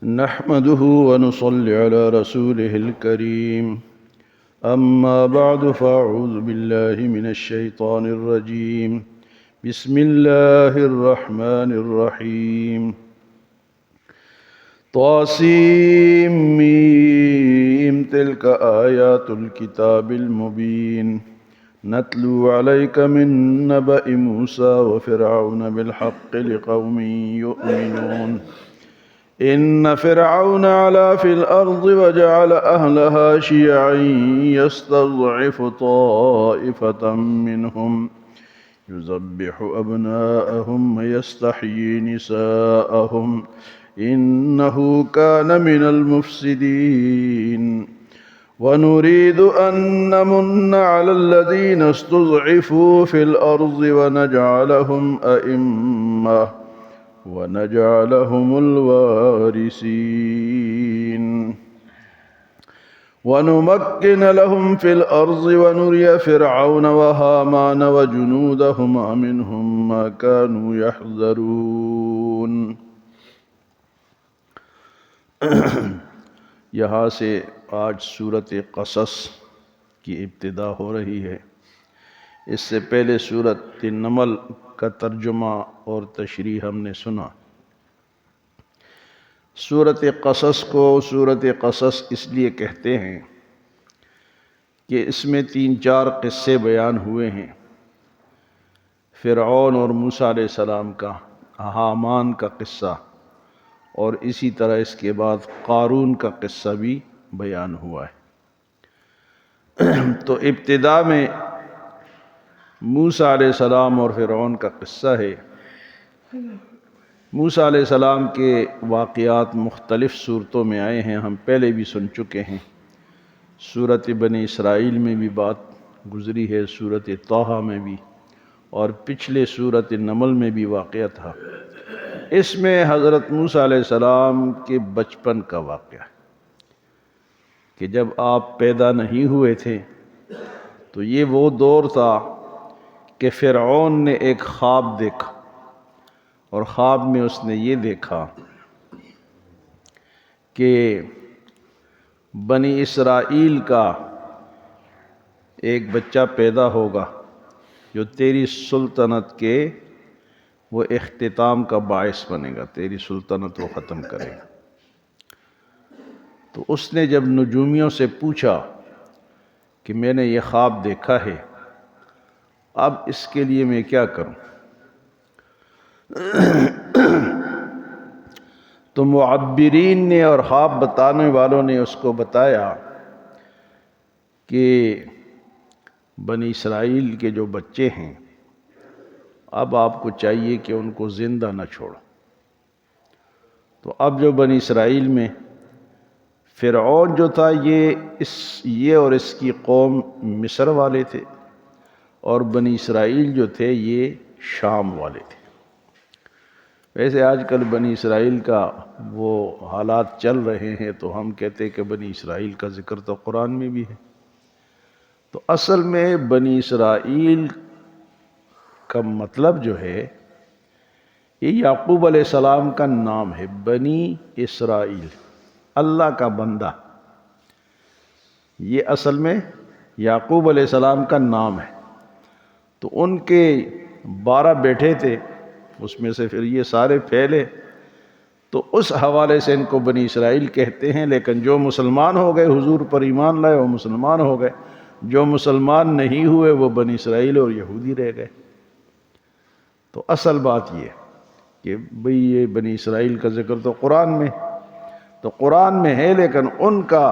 نحمده ونصلي على رسوله الكريم أما بعد فأعوذ بالله من الشيطان الرجيم بسم الله الرحمن الرحيم طاسيم ميم تلك آيات الكتاب المبين نتلو عليك من نبأ موسى وفرعون بالحق لقوم يؤمنون إن فرعون علا في الأرض وجعل أهلها شيعا يستضعف طائفة منهم يذبح أبناءهم ويستحيي نساءهم إنه كان من المفسدين ونريد أن نمن على الذين استضعفوا في الأرض ونجعلهم أئمة ونجعلهم الوارثين ونمكن لهم في الأرض ونري فرعون وهامان وجنودهما منهم ما كانوا يحذرون. یہاں سے آج سورۃ قصص کی ابتدا ہو رہی ہے. اس سے پہلے سورۃ النمل کا ترجمہ اور تشریح ہم نے سنا. سورۃ قصص کو سورۃ قصص اس لیے کہتے ہیں کہ اس میں 3-4 قصے بیان ہوئے ہیں. فرعون اور موسیٰ علیہ السلام کا، حامان کا قصہ، اور اسی طرح اس کے بعد قارون کا قصہ بھی بیان ہوا ہے. تو ابتدا میں موسیٰ علیہ السلام اور فرعون کا قصہ ہے. موسیٰ علیہ السلام کے واقعات مختلف صورتوں میں آئے ہیں، ہم پہلے بھی سن چکے ہیں. سورۃ بنی اسرائیل میں بھی بات گزری ہے، سورۃ طٰہٰ میں بھی، اور پچھلے سورۃ النمل میں بھی واقعہ تھا. اس میں حضرت موسیٰ علیہ السلام کے بچپن کا واقعہ ہے کہ جب آپ پیدا نہیں ہوئے تھے تو یہ وہ دور تھا کہ فرعون نے ایک خواب دیکھا، اور خواب میں اس نے یہ دیکھا کہ بنی اسرائیل کا ایک بچہ پیدا ہوگا جو تیری سلطنت کے وہ اختتام کا باعث بنے گا، تیری سلطنت وہ ختم کرے گا. تو اس نے جب نجومیوں سے پوچھا کہ میں نے یہ خواب دیکھا ہے، اب اس کے لیے میں کیا کروں؟ تو معبرین نے اور خواب بتانے والوں نے اس کو بتایا کہ بنی اسرائیل کے جو بچے ہیں اب آپ کو چاہیے کہ ان کو زندہ نہ چھوڑو. تو اب جو بنی اسرائیل میں فرعون جو تھا یہ اور اس کی قوم مصر والے تھے، اور بنی اسرائیل جو تھے یہ شام والے تھے. ویسے آج کل بنی اسرائیل کا وہ حالات چل رہے ہیں تو ہم کہتے ہیں کہ بنی اسرائیل کا ذکر تو قرآن میں بھی ہے. تو اصل میں بنی اسرائیل کا مطلب جو ہے یہ یعقوب علیہ السلام کا نام ہے. بنی اسرائیل، اللہ کا بندہ، یہ اصل میں یعقوب علیہ السلام کا نام ہے. تو ان کے 12 بیٹے تھے، اس میں سے پھر یہ سارے پھیلے، تو اس حوالے سے ان کو بنی اسرائیل کہتے ہیں. لیکن جو مسلمان ہو گئے، حضور پر ایمان لائے، وہ مسلمان ہو گئے. جو مسلمان نہیں ہوئے وہ بنی اسرائیل اور یہودی رہ گئے. تو اصل بات یہ کہ بھئی یہ بنی اسرائیل کا ذکر تو قرآن میں ہے، لیکن ان کا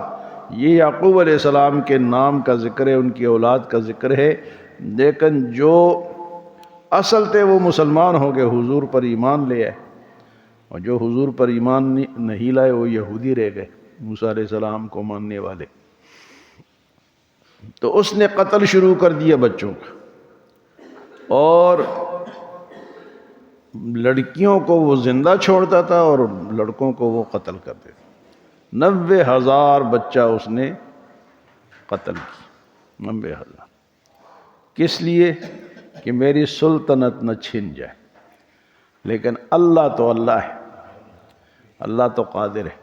یہ یعقوب علیہ السلام کے نام کا ذکر ہے، ان کی اولاد کا ذکر ہے. لیکن جو اصل تھے وہ مسلمان ہو گئے، حضور پر ایمان لے آئے، اور جو حضور پر ایمان نہیں لائے وہ یہودی رہ گئے، موسیٰ علیہ السلام کو ماننے والے. تو اس نے قتل شروع کر دیا بچوں کا، اور لڑکیوں کو وہ زندہ چھوڑتا تھا اور لڑکوں کو وہ قتل کر دیتا. 90,000 بچہ اس نے قتل کی. 90,000. کس لیے؟ کہ میری سلطنت نہ چھن جائے. لیکن اللہ تو اللہ ہے، اللہ تو قادر ہے۔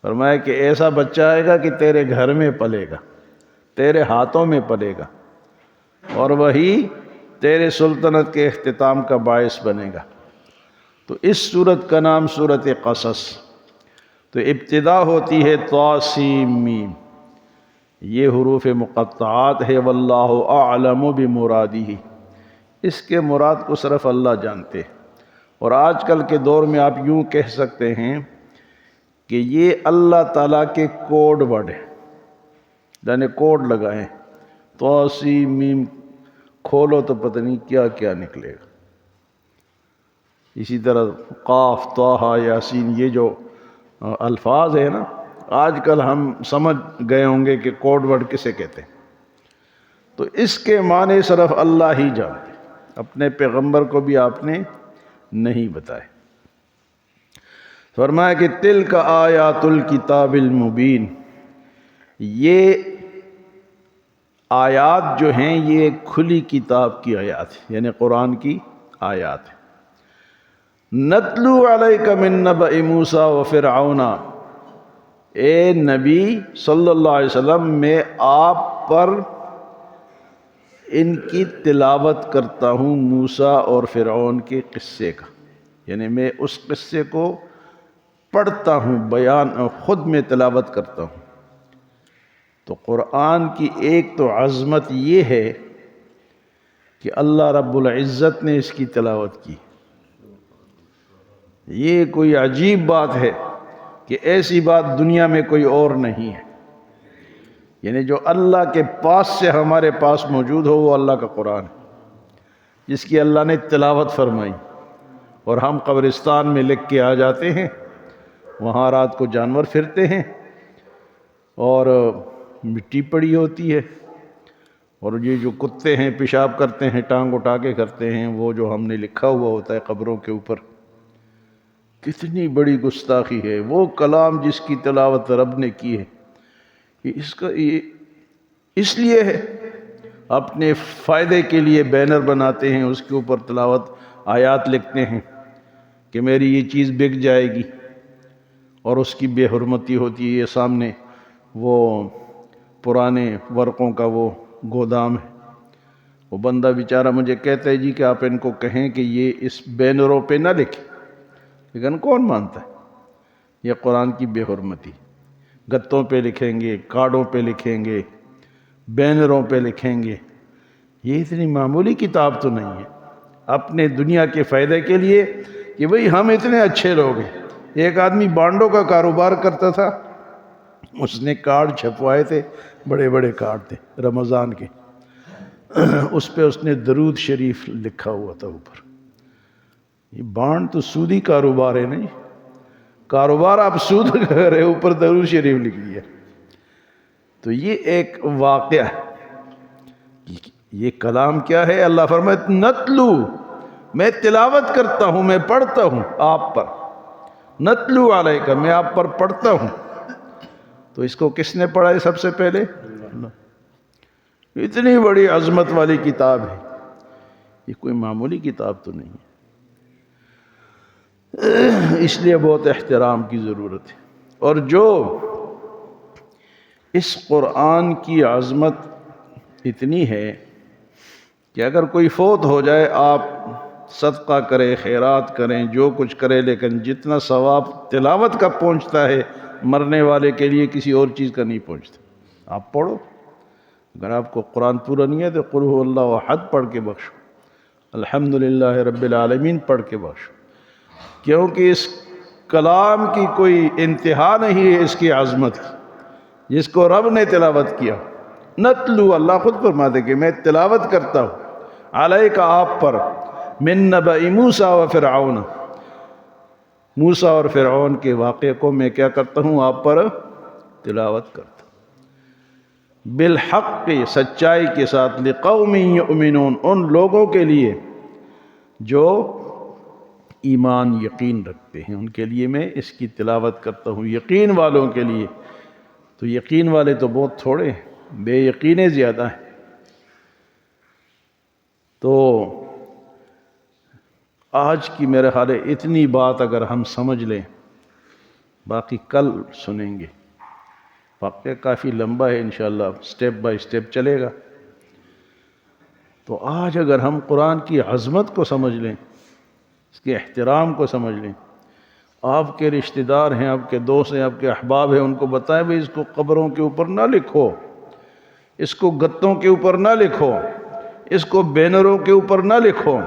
فرمایا کہ ایسا بچہ آئے گا کہ تیرے گھر میں پلے گا، تیرے ہاتھوں میں پلے گا، اور وہی تیرے سلطنت کے اختتام کا باعث بنے گا۔ تو اس سورت کا نام سورت قصص۔ تو ابتدا ہوتی ہے طاسیم، یہ حروف مقطعات ہے، واللہ اعلم بمرادہ، اس کے مراد کو صرف اللہ جانتے ہیں۔ اور آج کل کے دور میں آپ یوں کہہ سکتے ہیں کہ یہ اللہ تعالیٰ کے کوڈ ورڈ ہے، یعنی کوڈ لگائیں، طاسیم، کھولو تو پتہ نہیں کیا کیا نکلے گا۔ اسی طرح قاف، طٰ، یاسین، یہ جو الفاظ ہیں نا، آج کل ہم سمجھ گئے ہوں گے کہ کوڈ ورڈ کسے کہتے ہیں۔ تو اس کے معنی صرف اللہ ہی جانتے، اپنے پیغمبر کو بھی آپ نے نہیں بتائے۔ فرمایا کہ تلک آیات الکتاب المبین، یہ آیات جو ہیں یہ کھلی کتاب کی آیات ہیں، یعنی قرآن کی آیات ہیں۔ نتلو علیک من نبأ موسیٰ وفرعون، اے نبی صلی اللہ علیہ وسلم میں آپ پر ان کی تلاوت کرتا ہوں موسیٰ اور فرعون کے قصے کا، یعنی میں اس قصے کو پڑھتا ہوں، بیان خود میں تلاوت کرتا ہوں۔ تو قرآن کی ایک تو عظمت یہ ہے کہ اللہ رب العزت نے اس کی تلاوت کی۔ یہ کوئی عجیب بات ہے کہ ایسی بات دنیا میں کوئی اور نہیں ہے، یعنی جو اللہ کے پاس سے ہمارے پاس موجود ہو وہ اللہ کا قرآن ہے، جس کی اللہ نے تلاوت فرمائی، اور ہم قبرستان میں لکھ کے آ جاتے ہیں، وہاں رات کو جانور پھرتے ہیں اور مٹی پڑی ہوتی ہے، اور یہ جو کتے ہیں پیشاب کرتے ہیں، ٹانگ اٹھا کے کرتے ہیں، وہ جو ہم نے لکھا ہوا ہوتا ہے قبروں کے اوپر۔ کتنی بڑی گستاخی ہے، وہ کلام جس کی تلاوت رب نے کی ہے، یہ اس لیے ہے، اپنے فائدے کے لیے بینر بناتے ہیں، اس کے اوپر تلاوت آیات لکھتے ہیں کہ میری یہ چیز بک جائے گی، اور اس کی بے حرمتی ہوتی ہے۔ یہ سامنے وہ پرانے ورقوں کا وہ گودام ہے، وہ بندہ بیچارہ مجھے کہتا ہے جی کہ آپ ان کو کہیں کہ یہ اس بینروں پہ نہ لکھیں، لیکن کون مانتا ہے؟ یہ قرآن کی بے حرمتی، گتوں پہ لکھیں گے، کارڈوں پہ لکھیں گے، بینروں پہ لکھیں گے۔ یہ اتنی معمولی کتاب تو نہیں ہے، اپنے دنیا کے فائدے کے لیے کہ بھئی ہم اتنے اچھے لوگ ہیں۔ ایک آدمی بانڈوں کا کاروبار کرتا تھا، اس نے کارڈ چھپوائے تھے، بڑے بڑے کارڈ تھے رمضان کے، اس پہ اس نے درود شریف لکھا ہوا تھا اوپر۔ یہ بانڈ تو سودی کاروبار ہے نہیں، کاروبار آپ سود کر رہے، اوپر درود شریف لکھ دیا۔ تو یہ ایک واقعہ ہے۔ یہ کلام کیا ہے؟ اللہ فرمائے نتلو، میں تلاوت کرتا ہوں، میں پڑھتا ہوں آپ پر، نتلو علیک، میں آپ پر پڑھتا ہوں۔ تو اس کو کس نے پڑھا ہے سب سے پہلے؟ اتنی بڑی عظمت والی کتاب ہے، یہ کوئی معمولی کتاب تو نہیں ہے، اس لیے بہت احترام کی ضرورت ہے۔ اور جو اس قرآن کی عظمت اتنی ہے کہ اگر کوئی فوت ہو جائے، آپ صدقہ کریں، خیرات کریں، جو کچھ کریں، لیکن جتنا ثواب تلاوت کا پہنچتا ہے مرنے والے کے لیے کسی اور چیز کا نہیں پہنچتا۔ آپ پڑھو، اگر آپ کو قرآن پورا نہیں ہے تو قل هو اللہ احد پڑھ کے بخشو، الحمدللہ رب العالمین پڑھ کے بخشو، کیونکہ اس کلام کی کوئی انتہا نہیں ہے، اس کی عظمت کی، جس کو رب نے تلاوت کیا۔ نتلو، اللہ خود فرماتے کہ میں تلاوت کرتا ہوں علیک، آپ پر، من نبأ موسیٰ و فرعون، موسیٰ اور فرعون کے واقعے کو میں کیا کرتا ہوں؟ آپ پر تلاوت کرتا ہوں، بالحق، سچائی کے ساتھ، لقوم یؤمنون، ان لوگوں کے لیے جو ایمان یقین رکھتے ہیں، ان کے لیے میں اس کی تلاوت کرتا ہوں، یقین والوں کے لیے۔ تو یقین والے تو بہت تھوڑے ہیں، بے یقینے زیادہ ہیں۔ تو آج کی میرے خیال ہے اتنی بات اگر ہم سمجھ لیں باقی کل سنیں گے، واقعہ کافی لمبا ہے، انشاءاللہ سٹیپ بائی سٹیپ چلے گا۔ تو آج اگر ہم قرآن کی عظمت کو سمجھ لیں، اس کے احترام کو سمجھ لیں، آپ کے رشتہ دار ہیں، آپ کے دوست ہیں، آپ کے احباب ہیں، ان کو بتائیں بھئی اس کو قبروں کے اوپر نہ لکھو، اس کو گتوں کے اوپر نہ لکھو، اس کو بینروں کے اوپر نہ لکھو،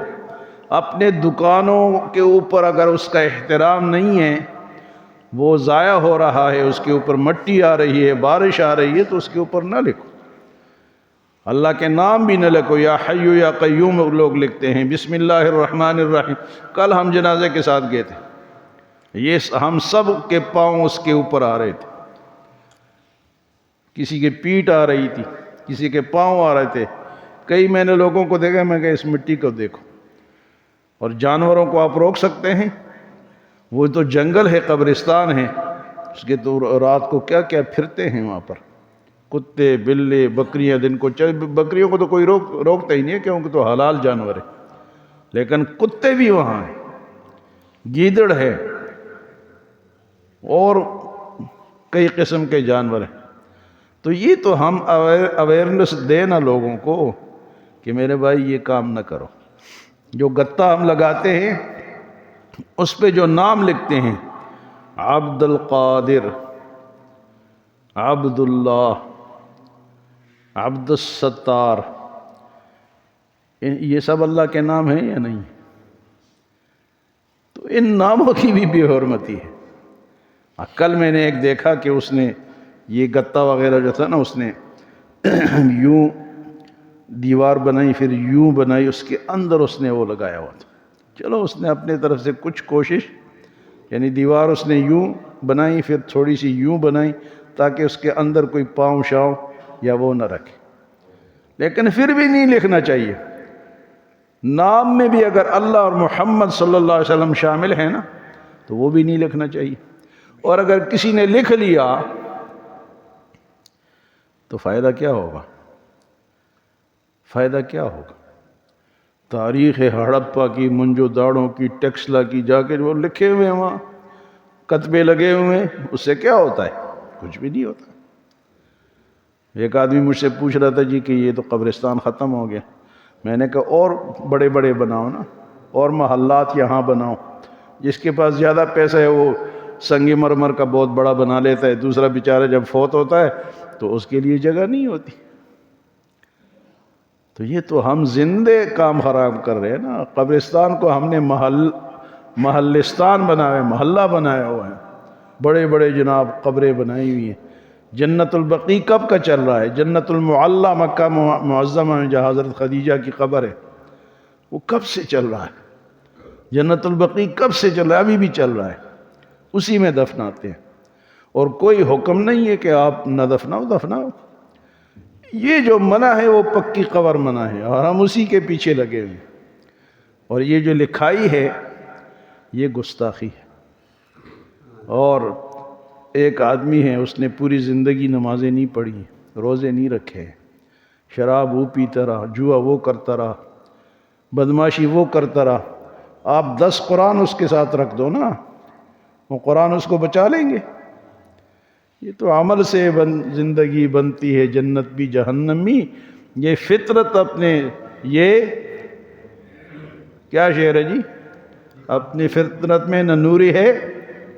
اپنے دکانوں کے اوپر اگر اس کا احترام نہیں ہے، وہ ضائع ہو رہا ہے، اس کے اوپر مٹی آ رہی ہے، بارش آ رہی ہے، تو اس کے اوپر نہ لکھو۔ اللہ کے نام بھی نہ لکھو، یا حی یا قیوم لوگ لکھتے ہیں، بسم اللہ الرحمن الرحیم۔ کل ہم جنازے کے ساتھ گئے تھے، یہ ہم سب کے پاؤں اس کے اوپر آ رہے تھے، کسی کے پیٹھ آ رہی تھی، کسی کے پاؤں آ رہے تھے۔ کئی میں نے لوگوں کو دیکھا، میں کہا اس مٹی کو دیکھو۔ اور جانوروں کو آپ روک سکتے ہیں؟ وہ تو جنگل ہے، قبرستان ہے، اس کے تو رات کو کیا کیا پھرتے ہیں وہاں پر، کتے، بلے، بکریاں۔ دن کو بکریوں کو تو کوئی روکتا ہی نہیں ہے، کیونکہ تو حلال جانور ہے، لیکن کتے بھی وہاں ہیں، گیدڑ ہے، اور کئی قسم کے جانور ہیں۔ تو یہ تو ہم اویئرنس دینا لوگوں کو کہ میرے بھائی یہ کام نہ کرو۔ جو گتا ہم لگاتے ہیں اس پہ جو نام لکھتے ہیں، عبد القادر، عبد اللہ، عبد الستار، یہ سب اللہ کے نام ہیں یا نہیں؟ تو ان ناموں کی بھی بے حرمتی ہے۔ کل میں نے ایک دیکھا کہ اس نے یہ گتا وغیرہ جو تھا نا، اس نے یوں دیوار بنائی، پھر یوں بنائی، اس کے اندر اس نے وہ لگایا ہوا تھا۔ چلو اس نے اپنے طرف سے کچھ کوشش، یعنی دیوار اس نے یوں بنائی، پھر تھوڑی سی یوں بنائی، تاکہ اس کے اندر کوئی پاؤں شاؤں یا وہ نہ رکھے، لیکن پھر بھی نہیں لکھنا چاہیے۔ نام میں بھی اگر اللہ اور محمد صلی اللہ علیہ وسلم شامل ہیں نا، تو وہ بھی نہیں لکھنا چاہیے۔ اور اگر کسی نے لکھ لیا تو فائدہ کیا ہوگا؟ فائدہ کیا ہوگا؟ تاریخ ہڑپا کی، منجو داڑوں کی، ٹیکسلا کی، جا کے وہ لکھے ہوئے ہیں وہاں، کتبے لگے ہوئے ہیں، اس سے کیا ہوتا ہے؟ کچھ بھی نہیں ہوتا۔ ایک آدمی مجھ سے پوچھ رہا تھا جی کہ یہ تو قبرستان ختم ہو گیا۔ میں نے کہا اور بڑے بڑے بناؤ نا، اور محلات یہاں بناؤ۔ جس کے پاس زیادہ پیسہ ہے وہ سنگ مرمر کا بہت بڑا بنا لیتا ہے، دوسرا بیچارہ جب فوت ہوتا ہے تو اس کے لیے جگہ نہیں ہوتی۔ تو یہ تو ہم زندے کام خراب کر رہے ہیں نا۔ قبرستان کو ہم نے محلستان بنایا ہے، محلہ بنایا ہوا ہے، بڑے بڑے جناب قبریں بنائی ہوئی ہیں۔ جنت البقیع کب کا چل رہا ہے؟ جنت المعلی مکہ معظمہ میں جہاں حضرت خدیجہ کی قبر ہے، وہ کب سے چل رہا ہے؟ جنت البقیع کب سے چل رہا ہے؟ ابھی بھی چل رہا ہے، اسی میں دفناتے ہیں، اور کوئی حکم نہیں ہے کہ آپ نہ دفناؤ۔ یہ جو منع ہے وہ پکی قبر منع ہے، اور ہم اسی کے پیچھے لگے ہوئے ہیں۔ اور یہ جو لکھائی ہے یہ گستاخی ہے۔ اور ایک آدمی ہے، اس نے پوری زندگی نمازیں نہیں پڑھی، روزے نہیں رکھے، شراب وہ پیتا رہا، جوا وہ کرتا رہا، بدماشی وہ کرتا رہا۔ آپ 10 قرآن اس کے ساتھ رکھ دو نا، وہ قرآن اس کو بچا لیں گے۔ یہ تو عمل سے زندگی بنتی ہے، جنت بھی جہنمی۔ یہ فطرت اپنے، یہ کیا شعر ہے جی؟ اپنی فطرت میں نہ نوری ہے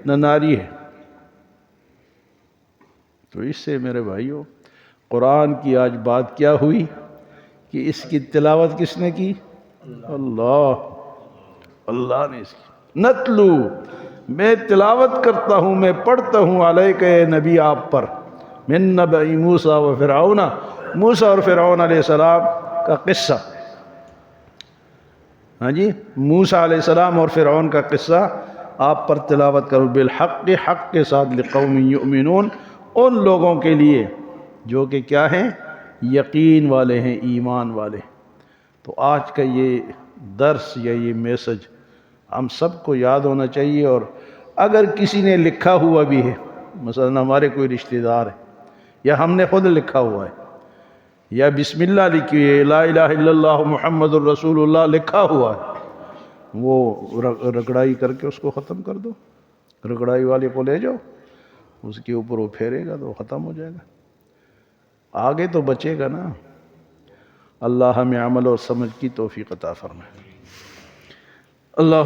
نہ ناری ہے۔ تو اس سے میرے بھائیوں، قرآن کی آج بات کیا ہوئی کہ اس کی تلاوت کس نے کی؟ اللہ نے اس کی۔ نتلو، میں تلاوت کرتا ہوں، میں پڑھتا ہوں، علیک اے نبی آپ پر، من نبأ موسیٰ و فرعون، موسیٰ اور فرعون علیہ السلام کا قصہ۔ ہاں جی، موسیٰ علیہ السلام اور فرعون کا قصہ آپ پر تلاوت کرو، بالحق، حق کے ساتھ، لقوم یؤمنون، ان لوگوں کے لیے جو کہ کیا ہیں؟ یقین والے ہیں، ایمان والے۔ تو آج کا یہ درس یا یہ میسج ہم سب کو یاد ہونا چاہیے۔ اور اگر کسی نے لکھا ہوا بھی ہے، مثلا ہمارے کوئی رشتہ دار ہے، یا ہم نے خود لکھا ہوا ہے، یا بسم اللہ لکھی ہے، لا الہ الا اللہ محمد الرسول اللہ لکھا ہوا ہے، وہ رگڑائی کر کے اس کو ختم کر دو۔ رگڑائی والے کو لے جاؤ، اس کے اوپر وہ پھیرے گا تو ختم ہو جائے گا، آگے تو بچے گا نا۔ اللہ ہمیں عمل اور سمجھ کی توفیق عطا فرمائے۔ اللہ